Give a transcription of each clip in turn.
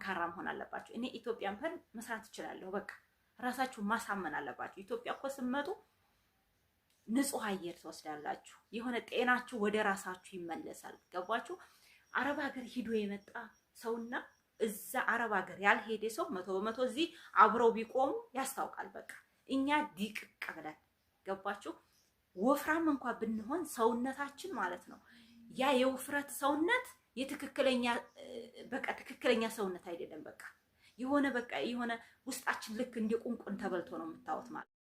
ጠንካራ መሆን አለባችሁ። እኔ ኢትዮጵያን ፐን መስራት እችላለሁ። በቃ ራሳችሁ ማሳመን አለባችሁ። ኢትዮጵያ እኮ ስትመጡ ንጹህ አየር ትወስዳላችሁ። የሆነ ጤናችሁ ወደ ራሳችሁ ይመለሳል። ገባችሁ? አረብ ሀገር ሂዶ የመጣ ሰውና እዛ አረብ ሀገር ያልሄደ ሰው 100% እዚህ አብረው ቢቆሙ ያስታውቃል። በቃ እኛ ዲቅቅ ብለን ገባችሁ? ወፍራም እንኳን ብንሆን ሰውነታችን ማለት ነው ያ የውፍረት ሰውነት የትክክለኛ በቃ ትክክለኛ ሰውነት አይደለም። በቃ የሆነ ውስጣችን ልክ እንደ ቁንቁን ተበልቶ ነው የምታዩት ማለት።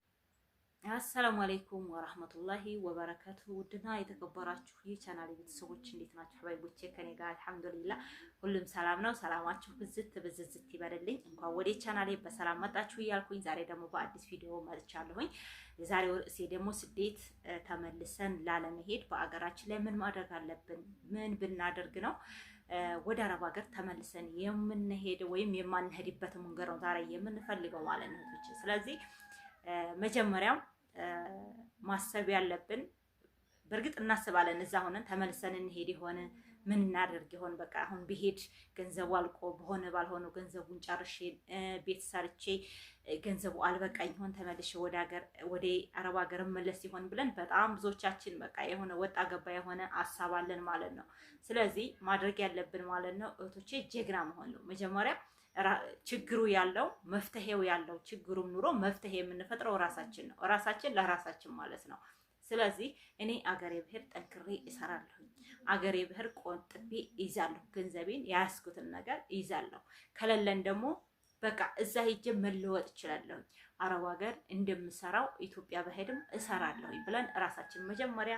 አሰላሙ አለይኩም ወራህመቱላሂ ወበረካቱ። ውድና የተከበራችሁ የቻናሌ ቤተሰቦች እንዴት ናችሁ? ሀባይቦቼ ከኔ ጋር አልሐምዱሊላህ ሁሉም ሰላም ነው። ሰላማችሁ ብዝት ይበልልኝ። እንኳን ወደ ቻናሌ በሰላም መጣችሁ እያልኩኝ ዛሬ ደግሞ በአዲስ ቪዲዮ መጥቻለሁኝ። የዛሬው ርዕሴ ደግሞ ስደት ተመልሰን ላለመሄድ በአገራችን ላይ ምን ማድረግ አለብን፣ ምን ብናደርግ ነው ወደ አረብ ሀገር ተመልሰን የምንሄደው ወይም የማንሄድበት መንገድ ነው ዛሬ የምንፈልገው ማለት ነው። ስለዚህ መጀመሪያም ማሰብ ያለብን በእርግጥ እናስባለን እዛ ሆነን ተመልሰን እንሄድ ይሆን ምን እናደርግ ይሆን? በቃ አሁን ብሄድ ገንዘቡ አልቆ በሆነ ባልሆነው ገንዘቡን ጨርሼ ቤት ሰርቼ ገንዘቡ አልበቃኝ ይሆን ተመልሼ ወደ አረብ ሀገር መለስ ይሆን ብለን በጣም ብዙዎቻችን በቃ የሆነ ወጣ ገባ የሆነ ሀሳብ አለን ማለት ነው። ስለዚህ ማድረግ ያለብን ማለት ነው እህቶቼ ጀግና መሆን ነው። መጀመሪያ ችግሩ ያለው መፍትሄው ያለው ችግሩም ኑሮ መፍትሄ የምንፈጥረው ራሳችን ነው። ራሳችን ለራሳችን ማለት ነው። ስለዚህ እኔ አገሬ ብሄር ጠንክሬ እሰራለሁ። አገሬ ብሄር ቆጥቤ ይዛለሁ። ገንዘቤን ያስኩትን ነገር ይዛለሁ። ከሌለን ደግሞ በቃ እዛ ሄጄ መለወጥ እችላለሁ። አረብ ሀገር እንደምሰራው ኢትዮጵያ በሄድም እሰራለሁ ብለን ራሳችን መጀመሪያ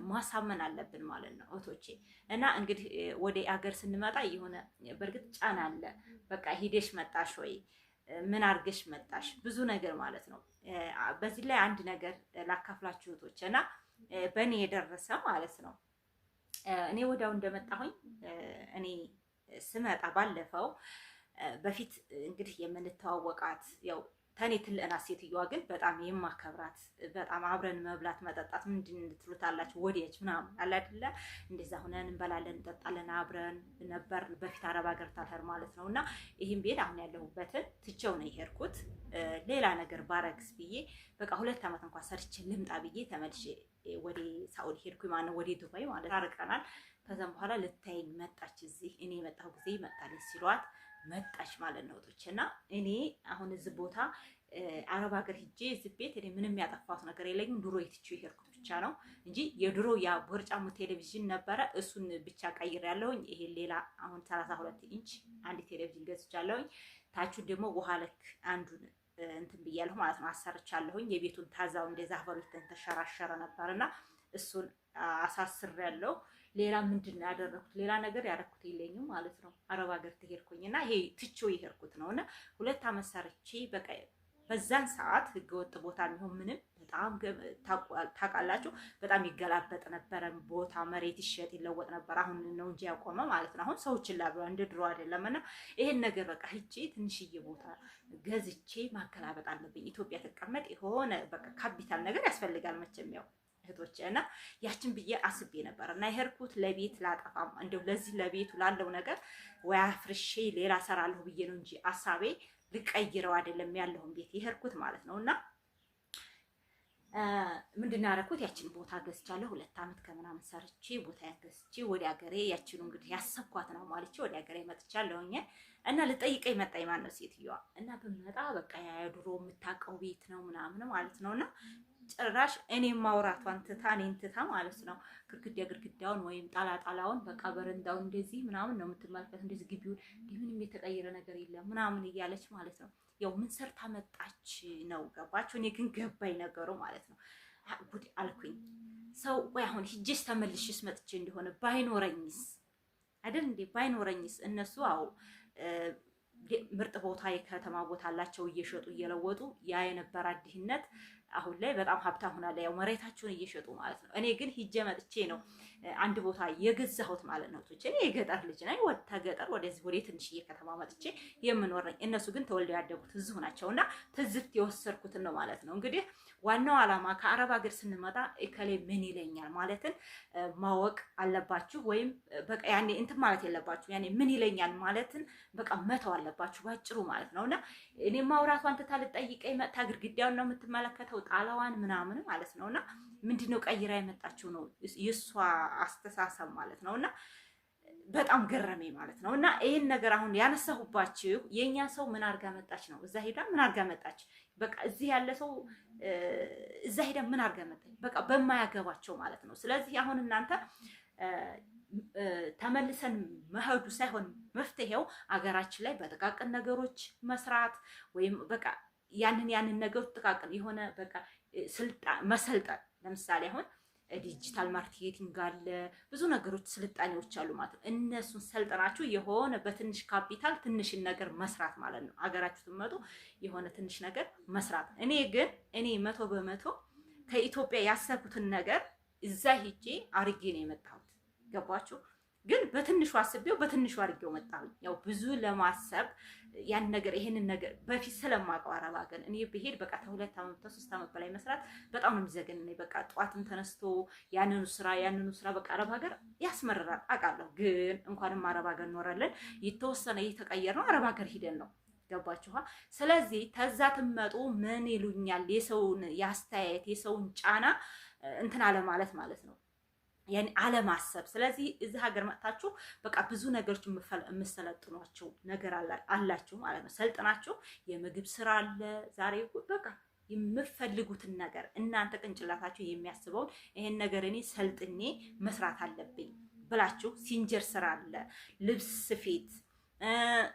ማሳመን አለብን ማለት ነው እህቶቼ። እና እንግዲህ ወደ አገር ስንመጣ የሆነ በእርግጥ ጫና አለ። በቃ ሂደሽ መጣሽ ወይ ምን አርገሽ መጣሽ ብዙ ነገር ማለት ነው። በዚህ ላይ አንድ ነገር ላካፍላችሁ እህቶቼ እና በእኔ የደረሰ ማለት ነው። እኔ ወዲያው እንደመጣሁኝ እኔ ስመጣ ባለፈው በፊት እንግዲህ የምንተዋወቃት ያው ተኔ ትልእና ሴትዮዋ ግን በጣም የማከብራት በጣም አብረን መብላት መጠጣት ምንድን እንትሉታላችሁ ወዲያች ምናምን አለ አይደለ? እንደዛ ሆነን እንበላለን እንጠጣለን አብረን ነበር በፊት አረብ ሀገር ታልሄር ማለት ነው። እና ይሄን ቤት አሁን ያለሁበትን ትቼው ነው የሄድኩት። ሌላ ነገር ባረግስ ብዬ በቃ 2 ዓመት እንኳን ሰርቼ ልምጣ ብዬ ተመልሼ ወደ ሳኡዲ ሄድኩኝ ማለት ነው፣ ወደ ዱባይ ማለት ታርቀናል። ከዛም በኋላ ልታየኝ መጣች። እዚህ እኔ የመጣሁ ጊዜ መጣለች ሲሏት መጣች ማለት ነው እህቶቼ። እና እኔ አሁን እዚህ ቦታ አረብ ሀገር ሂጄ እዚህ ቤት እኔ ምንም ያጠፋሁት ነገር የለኝም። ድሮ የትቼው የሄድኩት ብቻ ነው እንጂ የድሮ ያ ቦርጫሙ ቴሌቪዥን ነበረ፣ እሱን ብቻ ቀይሬያለሁኝ። ይሄ ሌላ አሁን 32 ኢንች አንድ ቴሌቪዥን ገዝቻለሁኝ። ታቹን ደግሞ ውሃ ልክ አንዱን እንትን ብያለሁ ማለት ነው፣ አሰርቻለሁኝ። የቤቱን ታዛው እንደዛ በሉት ተሸራሸረ ነበርና እሱን አሳስሬያለሁ። ሌላ ምንድን ነው ያደረኩት? ሌላ ነገር ያደረኩት የለኝም ማለት ነው። አረብ ሀገር ተሄድኩኝና ይሄ ትቼው የሄድኩት ነውና 2 ዓመት ሰርቼ በቃ በዛን ሰዓት ህገወጥ ቦታ የሚሆን ምንም በጣም ታውቃላችሁ፣ በጣም ይገላበጥ ነበረ። ቦታ መሬት ይሸጥ ይለወጥ ነበር። አሁን ነው እንጂ ያቆመ ማለት ነው። አሁን ሰዎችን ላብራ እንደ ድሮ አይደለምና ይሄን ነገር በቃ ሂጄ ትንሽዬ ቦታ ገዝቼ ማገላበጥ አለብኝ። ኢትዮጵያ ተቀመጥ የሆነ በቃ ካፒታል ነገር ያስፈልጋል መቼም ያው እህቶቼ። እና ያችን ብዬ አስቤ ነበር እና የሄድኩት ለቤት ላጠፋም እንደው ለዚህ ለቤቱ ላለው ነገር ወይ አፍርሼ ሌላ ሰራለሁ ብዬ ነው እንጂ አሳቤ ልቀይረው አይደለም ያለውን ቤት የሄድኩት ማለት ነው። እና ምንድን ነው ያደረኩት? ያችን ቦታ ገዝቻለሁ። 2 ዓመት ከምናምን ሰርቼ ቦታ ገዝቼ ወደ ሀገሬ ያችን እንግዲህ ያሰብኳት ነው ማለች ወደ ሀገሬ መጥቻለሁኝ። እና ልጠይቀኝ መጣኝ ማለት ነው ሴትዮዋ። እና በመጣ በቃ ያ ድሮ የምታውቀው ቤት ነው ምናምን ማለት ነውና ጭራሽ እኔ ማውራቷን ትታ እኔን ትታ ማለት ነው ግድግዳውን ወይም ጣላውን በቃ በረንዳውን እንደዚህ ምናምን ነው የምትመለከት። እንደዚህ ግቢውን ምንም የተቀየረ ነገር የለም ምናምን እያለች ማለት ነው። ያው ምን ሰርታ መጣች ነው ገባችሁ? እኔ ግን ገባኝ ነገሩ ማለት ነው። ጉድ አልኩኝ። ሰው ወይ አሁን ሂጅስ ተመልሽስ መጥቼ እንደሆነ ባይኖረኝስ አይደል እንዴ? ባይኖረኝስ እነሱ አው ምርጥ ቦታ የከተማ ቦታ አላቸው እየሸጡ እየለወጡ ያ የነበረ ድህነት አሁን ላይ በጣም ሀብታም ሆናለ፣ ያው መሬታቸውን እየሸጡ ማለት ነው። እኔ ግን ሂጄ መጥቼ ነው አንድ ቦታ የገዛሁት ማለት ነው። እኔ የገጠር ልጅ ነኝ። ተገጠር ወደዚህ ወደ ትንሽዬ ከተማ መጥቼ የምኖር ነኝ። እነሱ ግን ተወልደው ያደጉት እዚሁ ናቸውና ትዝብት የወሰድኩትን ነው ማለት ነው። እንግዲህ ዋናው ዓላማ ከአረብ ሀገር ስንመጣ እከሌ ምን ይለኛል ማለትን ማወቅ አለባችሁ። ወይም በቃ ያኔ እንትን ማለት የለባችሁ። ያኔ ምን ይለኛል ማለትን በቃ መተው አለባችሁ ባጭሩ ማለት ነውና እኔ ማውራቷን ትታ ልጠይቀኝ መጥታ ግድግዳውን ነው የምትመለከተው ጣላዋን ምናምን ማለት ነውና ምንድነው ቀይራ የመጣችው ነው የሷ አስተሳሰብ ማለት ነውና በጣም ገረመኝ ማለት ነው። እና ይሄን ነገር አሁን ያነሳሁባችሁ የኛ ሰው ምን አርጋ መጣች ነው። እዛ ሄዳ ምን አርጋ መጣች፣ በቃ እዚህ ያለ ሰው እዛ ሄዳ ምን አርጋ መጣች፣ በቃ በማያገባቸው ማለት ነው። ስለዚህ አሁን እናንተ ተመልሰን መሄዱ ሳይሆን መፍትሄው አገራችን ላይ በጥቃቅን ነገሮች መስራት ወይም በቃ ያንን ነገሮች ጥቃቅን የሆነ በቃ መሰልጠን። ለምሳሌ አሁን ዲጂታል ማርኬቲንግ አለ፣ ብዙ ነገሮች ስልጣኔዎች አሉ ማለት ነው። እነሱን ሰልጠናችሁ የሆነ በትንሽ ካፒታል ትንሽን ነገር መስራት ማለት ነው። አገራችሁ ትመጡ የሆነ ትንሽ ነገር መስራት። እኔ 100% ከኢትዮጵያ ያሰብኩትን ነገር እዛ ሄጄ አርጌ ነው የመጣሁት። ገባችሁ? ግን በትንሹ አስቤው በትንሹ አድርጌው መጣሁ። ያው ብዙ ለማሰብ ያን ነገር ይሄንን ነገር በፊት ስለማውቀው አረብ ሀገር እኔ ብሄድ በቃ ከ2 ዓመት ከ3 ዓመት በላይ መስራት በጣም ነው የሚዘገነኝ። በቃ ጧትም ተነስቶ ያንኑ ስራ በቃ አረብ ሀገር ያስመርራል አውቃለሁ። ግን እንኳንም አረብ ሀገር ኖረልን የተወሰነ እየተቀየር ነው አረብ ሀገር ሂደን ነው። ገባችኋ? ስለዚህ ተዛ ትመጡ ምን ይሉኛል የሰውን ያስተያየት የሰውን ጫና እንትን አለ ማለት ነው ያኔ አለማሰብ። ስለዚህ እዚህ ሀገር መጥታችሁ በቃ ብዙ ነገሮች የምሰለጥኗቸው ነገር አላችሁ ማለት ነው። ሰልጥናችሁ የምግብ ስራ አለ ዛሬ በቃ የምፈልጉትን ነገር እናንተ ቅንጭላታችሁ የሚያስበውን ይሄን ነገር እኔ ሰልጥኔ መስራት አለብኝ ብላችሁ ሲንጀር ስራ አለ፣ ልብስ ስፌት፣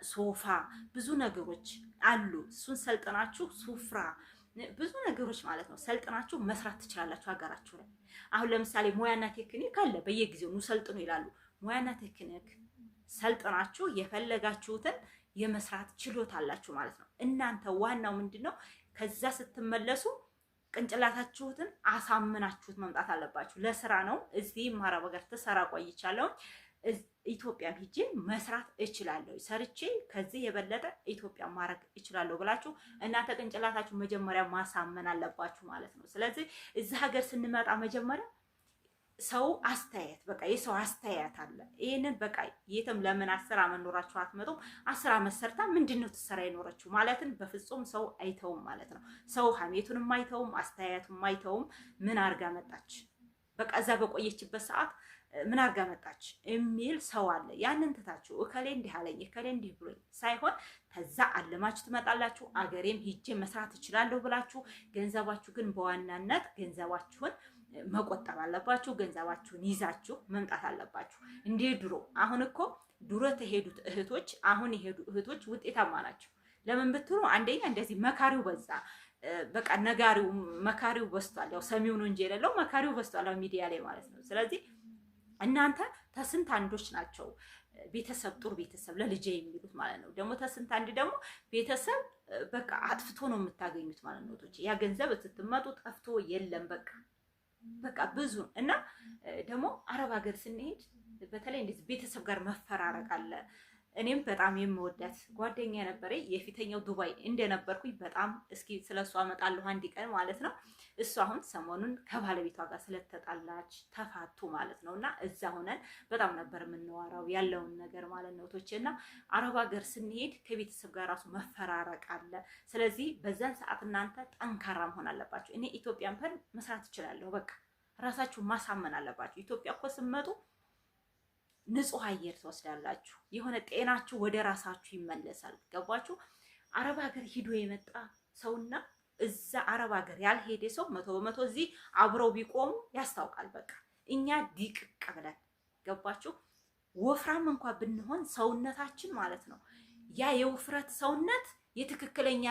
ሶፋ፣ ብዙ ነገሮች አሉ። እሱን ሰልጥናችሁ ሱፍራ ብዙ ነገሮች ማለት ነው ሰልጥናችሁ መስራት ትችላላችሁ ሀገራችሁ ላይ። አሁን ለምሳሌ ሙያና ቴክኒክ አለ፣ በየጊዜው ነው ሰልጥኑ ይላሉ። ሙያና ቴክኒክ ሰልጥናችሁ የፈለጋችሁትን የመስራት ችሎታ አላችሁ ማለት ነው። እናንተ ዋናው ምንድነው ከዛ ስትመለሱ ቅንጭላታችሁትን አሳምናችሁት መምጣት አለባችሁ። ለስራ ነው። እዚህ አረብ ሀገር ተሰራ ቆይቻለሁ። ኢትዮጵያም ሂጄ መስራት እችላለሁ፣ ሰርቼ ከዚህ የበለጠ ኢትዮጵያ ማድረግ እችላለሁ ብላችሁ እናንተ ቅንጭላታችሁ መጀመሪያ ማሳመን አለባችሁ ማለት ነው። ስለዚህ እዚህ ሀገር ስንመጣ መጀመሪያ ሰው አስተያየት በቃ የሰው አስተያየት አለ። ይሄንን በቃ የትም ለምን 10 ዓመት ኖራችሁ አትመጡም? 10 ዓመት ሰርታ ምንድነው ትሰራ የኖረችው ማለትን በፍጹም ሰው አይተውም ማለት ነው። ሰው ሀሜቱንም አይተውም፣ አስተያየቱንም አይተውም። ምን አርጋ መጣች በቃ እዛ በቆየችበት ሰዓት ምን አርጋ መጣች የሚል ሰው አለ። ያንን ትታችሁ እከሌ እንዲህ አለኝ እከሌ እንዲህ ብሎኝ ሳይሆን ተዛ አለማችሁ ትመጣላችሁ። አገሬም ሂጄ መስራት እችላለሁ ብላችሁ ገንዘባችሁ ግን በዋናነት ገንዘባችሁን መቆጠብ አለባችሁ። ገንዘባችሁን ይዛችሁ መምጣት አለባችሁ። እንደ ድሮ አሁን እኮ ድሮ ተሄዱት እህቶች አሁን የሄዱ እህቶች ውጤታማ ናቸው። ለምን ብትሉ አንደኛ እንደዚህ መካሪው በዛ፣ በቃ ነጋሪው መካሪው በስቷል። ያው ሰሚው ነው እንጂ የሌለው መካሪው በስቷል ሚዲያ ላይ ማለት ነው። ስለዚህ እናንተ ተስንት አንዶች ናቸው ቤተሰብ ጥሩ ቤተሰብ ለልጄ የሚሉት ማለት ነው። ደግሞ ተስንት አንድ ደግሞ ቤተሰብ በቃ አጥፍቶ ነው የምታገኙት ማለት ነው። ያ ገንዘብ ስትመጡ ጠፍቶ የለም በቃ ብዙ እና ደግሞ አረብ ሀገር ስንሄድ በተለይ እንደዚህ ቤተሰብ ጋር መፈራረቅ አለ። እኔም በጣም የምወዳት ጓደኛ ነበረ የፊተኛው ዱባይ እንደነበርኩኝ በጣም እስኪ ስለሷ አመጣለሁ አንድ ቀን ማለት ነው። እሱ አሁን ሰሞኑን ከባለቤቷ ጋር ስለተጣላች ተፋቱ ማለት ነውና እዛ ሆነን በጣም ነበር የምንዋራው ያለውን ነገር ማለት ነው። ቶቼና አረብ ሀገር ስንሄድ ከቤተሰብ ጋር ራሱ መፈራረቅ አለ። ስለዚህ በዛን ሰዓት እናንተ ጠንካራ መሆን አለባችሁ። እኔ ኢትዮጵያን መስራት እችላለሁ በቃ ራሳችሁ ማሳመን አለባችሁ። ኢትዮጵያ እኮ ስትመጡ ንጹህ አየር ትወስዳላችሁ። የሆነ ጤናችሁ ወደ ራሳችሁ ይመለሳል። ገባችሁ? አረብ ሀገር ሂዶ የመጣ ሰውና እዛ አረብ ሀገር ያልሄደ ሰው 100% እዚህ አብረው ቢቆሙ ያስታውቃል። በቃ እኛ ዲቅቅ ብለን ገባችሁ? ወፍራም እንኳን ብንሆን ሰውነታችን ማለት ነው ያ የውፍረት ሰውነት የትክክለኛ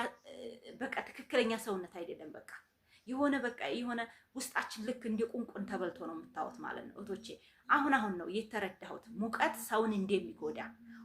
በቃ ትክክለኛ ሰውነት አይደለም። በቃ የሆነ በቃ የሆነ ውስጣችን ልክ እንደ ቁንቁን ተበልቶ ነው የምታዩት ማለት ነው እህቶቼ። አሁን ነው የተረዳሁት ሙቀት ሰውን እንደሚጎዳ።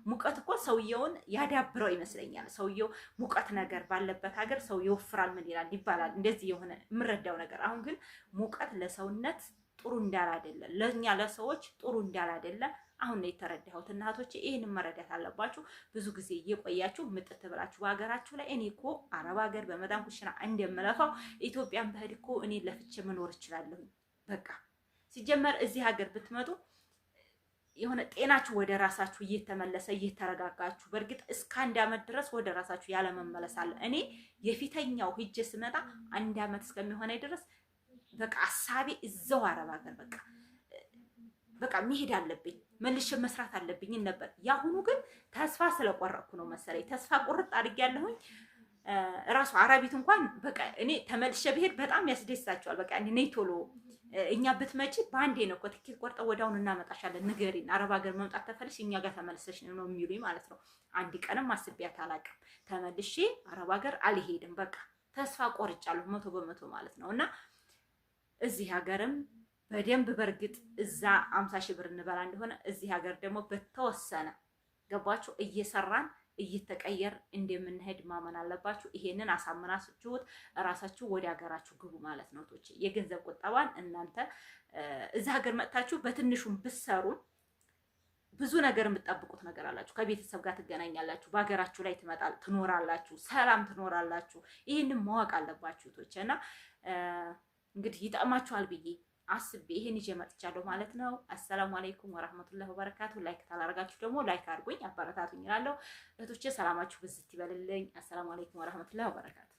ሙቀት እኮ ሰውየውን ያዳብረው ይመስለኛል። ሰውየው ሙቀት ነገር ባለበት ሀገር ሰው ይወፍራል ምን ይላል ይባላል። እንደዚህ የሆነ የምረዳው ነገር። አሁን ግን ሙቀት ለሰውነት ጥሩ እንዳላደለ፣ ለኛ ለሰዎች ጥሩ እንዳላደለ አሁን ነው የተረዳሁት። እናቶቼ ይሄንን መረዳት አለባችሁ። ብዙ ጊዜ እየቆያችሁ ምጥት ብላችሁ በሀገራችሁ ላይ እኔ እኮ አረብ ሀገር በመዳም ኩሽና እንደምለፋው ኢትዮጵያን በህድ እኮ እኔ ለፍቼ መኖር እችላለሁ። በቃ ሲጀመር እዚህ ሀገር ብትመጡ የሆነ ጤናችሁ ወደ ራሳችሁ እየተመለሰ እየተረጋጋችሁ፣ በእርግጥ እስከ 1 አመት ድረስ ወደ ራሳችሁ ያለ መመለስ አለ። እኔ የፊተኛው ሂጅ ስመጣ 1 አመት እስከሚሆነኝ ድረስ በቃ ሐሳቤ እዛው አረብ ሀገር በቃ መሄድ አለብኝ መልሼ መስራት አለብኝ ነበር። ያሁኑ ግን ተስፋ ስለቆረጥኩ ነው መሰለኝ ተስፋ ቁርጥ አድርጌያለሁኝ። ራሱ አረቢት እንኳን በቃ እኔ ተመልሼ ብሄድ በጣም ያስደስታቸዋል። በቃ እኔ ነይ ቶሎ እኛ ብትመጪ በአንዴ ነው እኮ ትኬት ቆርጠው ወዲያውኑ እናመጣሻለን፣ ንገሪን፣ አረብ ሀገር መምጣት ተፈልሽ እኛ ጋር ተመልሰሽ ነው የሚሉኝ ማለት ነው። አንድ ቀንም አስቤያት አላውቅም። ተመልሼ አረብ ሀገር አልሄድም። በቃ ተስፋ ቆርጫለሁ 100% ማለት ነው። እና እዚህ ሀገርም በደንብ በእርግጥ እዛ 50 ሺህ ብር እንበላ እንደሆነ እዚህ ሀገር ደግሞ በተወሰነ ገባችሁ እየሰራን እየተቀየር እንደምንሄድ ማመን አለባችሁ። ይሄንን አሳምናችሁት ራሳችሁ ወደ ሀገራችሁ ግቡ ማለት ነው። ቶቼ የገንዘብ ቁጠባን እናንተ እዛ ሀገር መጥታችሁ በትንሹም ብትሰሩ ብዙ ነገር የምትጠብቁት ነገር አላችሁ። ከቤተሰብ ጋር ትገናኛላችሁ፣ በሀገራችሁ ላይ ትኖራላችሁ፣ ሰላም ትኖራላችሁ። ይሄንን ማወቅ አለባችሁ ቶቼ እና እንግዲህ ይጠቅማችኋል ብዬ አስቤ ይሄን ይዤ መጥቻለሁ ማለት ነው። አሰላሙ አለይኩም ወራህመቱላሂ ወበረካቱ። ላይክ ታላረጋችሁ ደግሞ ላይክ አድርጉኝ፣ አበረታቱኝ እላለሁ። እህቶቼ ሰላማችሁ ብዝት ይበልልኝ። አሰላሙ አለይኩም ወራህመቱላሂ ወበረካቱ።